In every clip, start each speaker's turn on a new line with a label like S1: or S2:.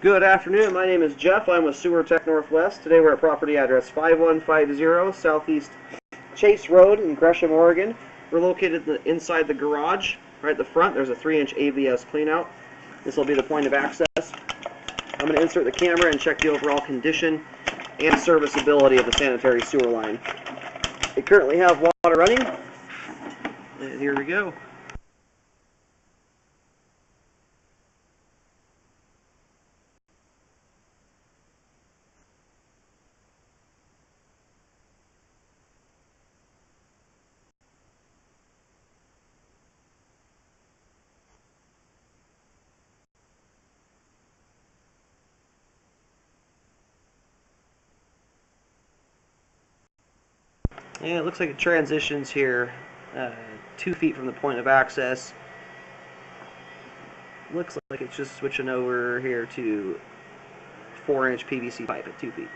S1: Good afternoon. My name is Jeff. I'm with Sewer Tech Northwest. Today we're at property address 5150 Southeast Chase Road in Gresham, Oregon. We're located inside the garage. Right at the front, there's a 3-inch AVS cleanout. This will be the point of access. I'm going to insert the camera and check the overall condition and serviceability of the sanitary sewer line. We currently have water running. And here we go. Yeah, it looks like it transitions here 2 feet from the point of access. Looks like it's just switching over here to 4-inch PVC pipe at 2 feet.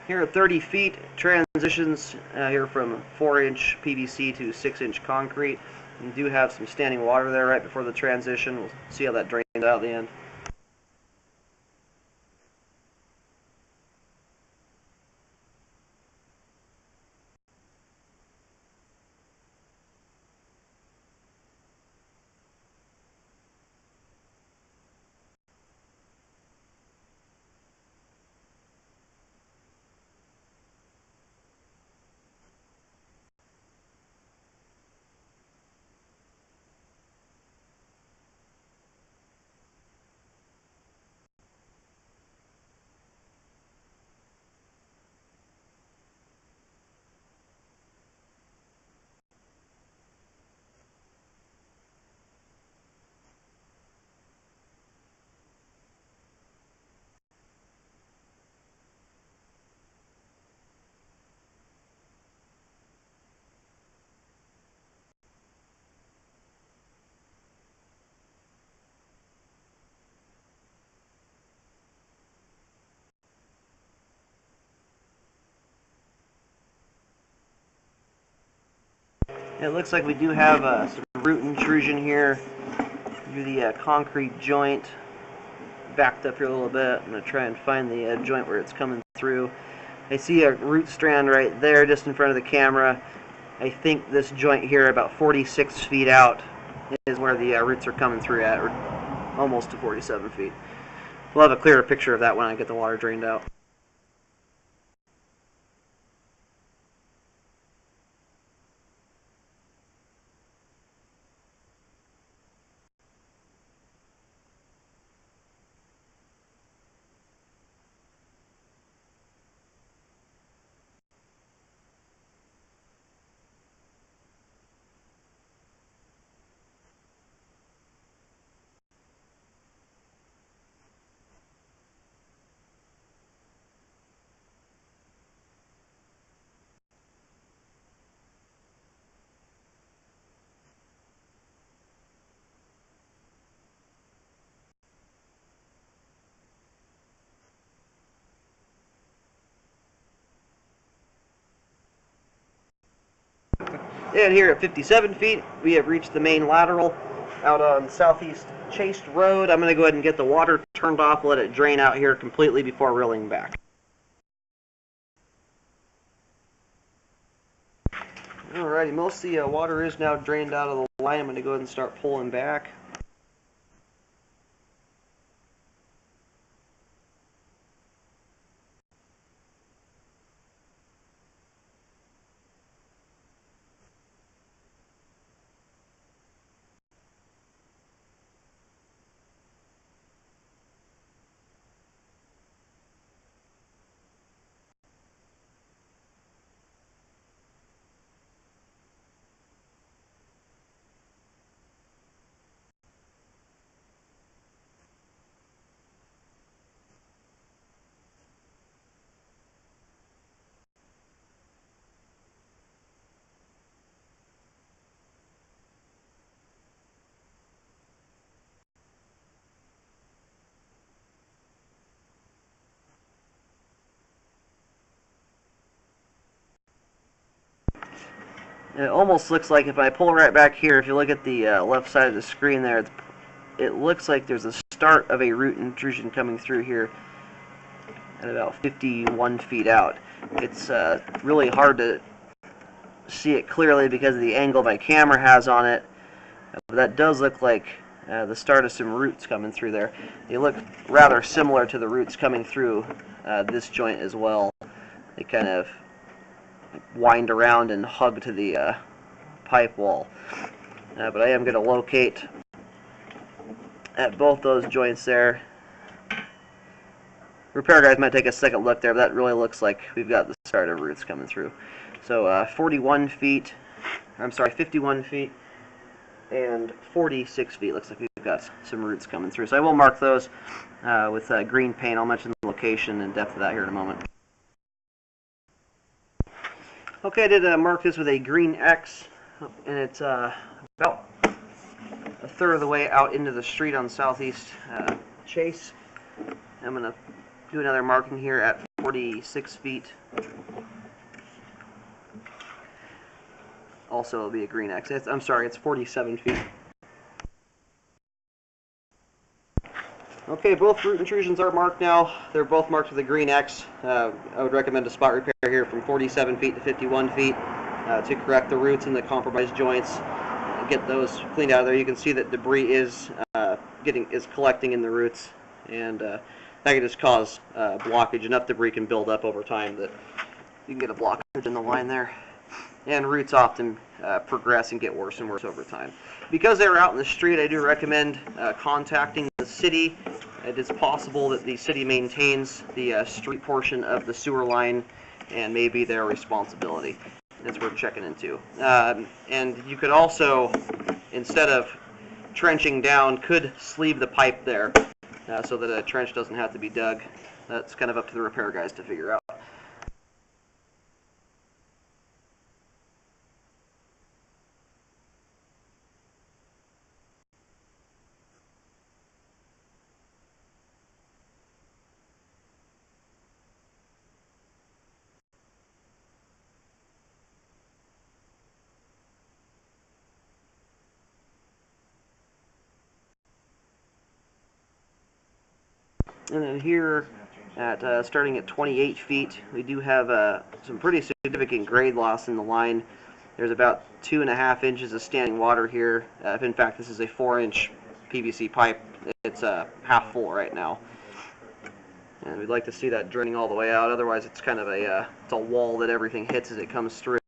S1: Here at 30 feet, transitions here from 4-inch PVC to 6-inch concrete. You do have some standing water there right before the transition. We'll see how that drains out at the end. It looks like we do have some root intrusion here through the concrete joint. Backed up here a little bit. I'm going to try and find the joint where it's coming through. I see a root strand right there just in front of the camera. I think this joint here, about 46 feet out, is where the roots are coming through at, or almost to 47 feet. We'll have a clearer picture of that when I get the water drained out. And here at 57 feet, we have reached the main lateral out on Southeast Chase Road. I'm going to go ahead and get the water turned off, let it drain out here completely before reeling back. Alrighty, most of the water is now drained out of the line. I'm going to go ahead and start pulling back. It almost looks like if I pull right back here, if you look at the left side of the screen there, it looks like there's a start of a root intrusion coming through here at about 51 feet out. It's really hard to see it clearly because of the angle my camera has on it, but that does look like the start of some roots coming through there. They look rather similar to the roots coming through this joint as well. They kind of wind around and hug to the pipe wall. But I am going to locate at both those joints there. Repair guys might take a second look there, but that really looks like we've got the start of roots coming through. So 51 feet, I'm sorry, 51 feet and 46 feet. Looks like we've got some roots coming through. So I will mark those with green paint. I'll mention the location and depth of that here in a moment. Okay, I did mark this with a green X, and it's about a third of the way out into the street on Southeast Chase. I'm going to do another marking here at 46 feet. Also, it'll be a green X. I'm sorry, it's 47 feet. Okay, both root intrusions are marked now. They're both marked with a green X. I would recommend a spot repair here from 47 feet to 51 feet to correct the roots in the compromised joints. Get those cleaned out of there. You can see that debris is collecting in the roots, and that can just cause blockage. Enough debris can build up over time that you can get a blockage in the line there. And roots often progress and get worse and worse over time. Because they were out in the street, I do recommend contacting the city. It is possible that the city maintains the street portion of the sewer line and may be their responsibility. That's worth checking into. And you could also, instead of trenching down, could sleeve the pipe there so that a trench doesn't have to be dug. That's kind of up to the repair guys to figure out. And then here, at starting at 28 feet, we do have some pretty significant grade loss in the line. There's about 2.5 inches of standing water here. If in fact this is a 4-inch PVC pipe, it's half full right now. And we'd like to see that draining all the way out. Otherwise, it's kind of it's a wall that everything hits as it comes through.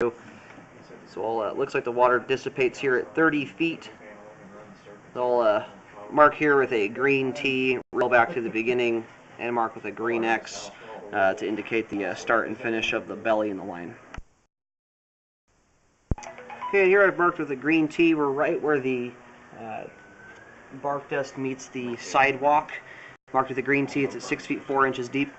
S1: So it looks like the water dissipates here at 30 feet. I'll mark here with a green T, roll back to the beginning, and mark with a green X to indicate the start and finish of the belly in the line. Okay, here I've marked with a green T. We're right where the bark dust meets the sidewalk. Marked with a green T. It's at 6 feet 4 inches deep.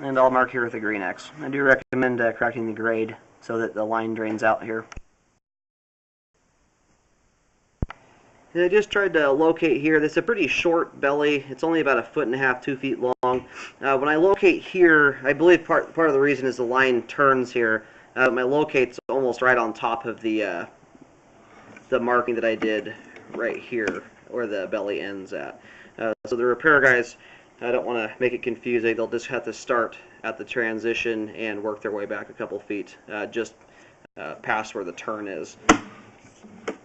S1: And I'll mark here with a green X. I do recommend correcting the grade so that the line drains out here. And I just tried to locate here. This is a pretty short belly. It's only about 1.5 feet, 2 feet long. When I locate here, I believe part of the reason is the line turns here. My locate's almost right on top of the marking that I did right here, where the belly ends at. So the repair guys, I don't want to make it confusing. They'll just have to start at the transition and work their way back a couple feet, just past where the turn is.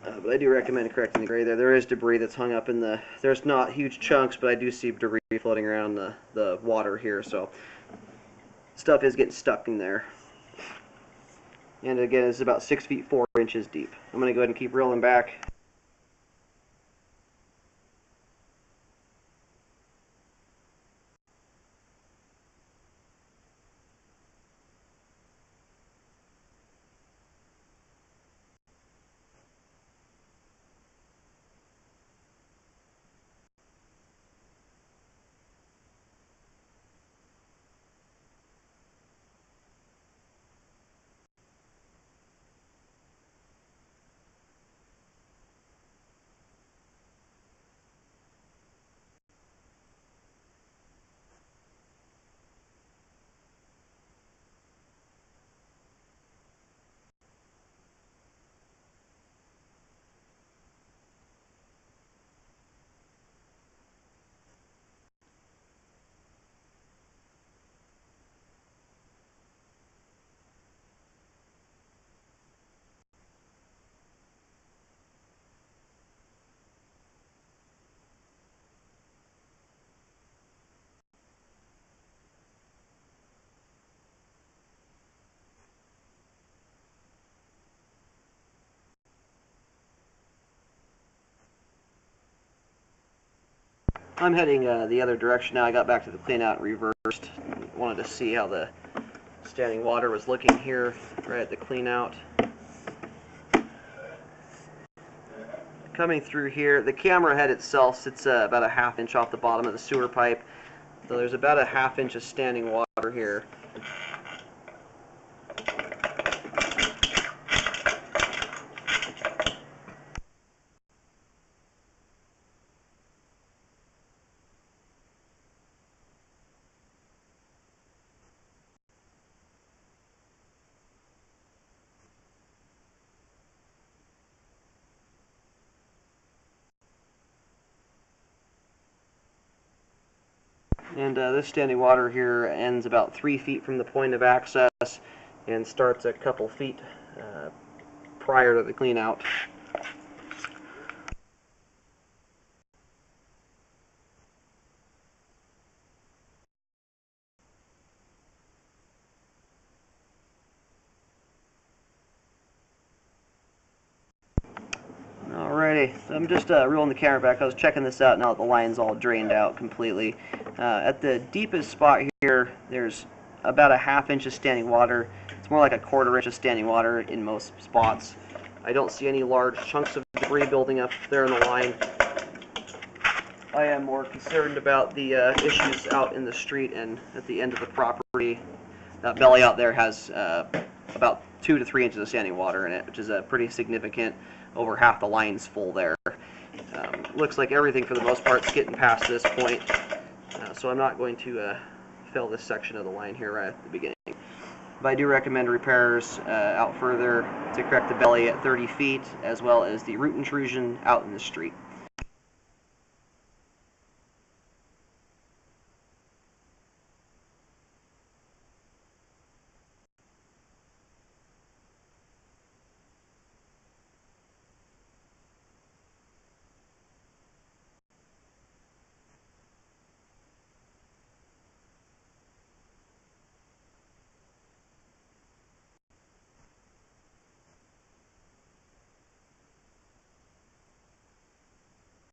S1: But I do recommend correcting the grade there. There is debris that's hung up in the... There's not huge chunks, but I do see debris floating around the water here, so stuff is getting stuck in there. And again, it's about 6 feet 4 inches deep. I'm going to go ahead and keep reeling back. I'm heading the other direction now. I got back to the clean out and reversed. Wanted to see how the standing water was looking here right at the clean out. Coming through here, the camera head itself sits about a ½ inch off the bottom of the sewer pipe. So there's about a ½ inch of standing water here. And this standing water here ends about 3 feet from the point of access and starts a couple feet prior to the clean out. Alrighty, so I'm just rolling the camera back. I was checking this out now that the line's all drained out completely. At the deepest spot here, there's about a ½ inch of standing water. It's more like a ¼ inch of standing water in most spots. I don't see any large chunks of debris building up there in the line. I am more concerned about the issues out in the street and at the end of the property. That belly out there has about 2 to 3 inches of standing water in it, which is pretty significant. Over half the line's full there. Looks like everything for the most part is getting past this point, so I'm not going to fill this section of the line here right at the beginning. But I do recommend repairs out further to correct the belly at 30 feet, as well as the root intrusion out in the street.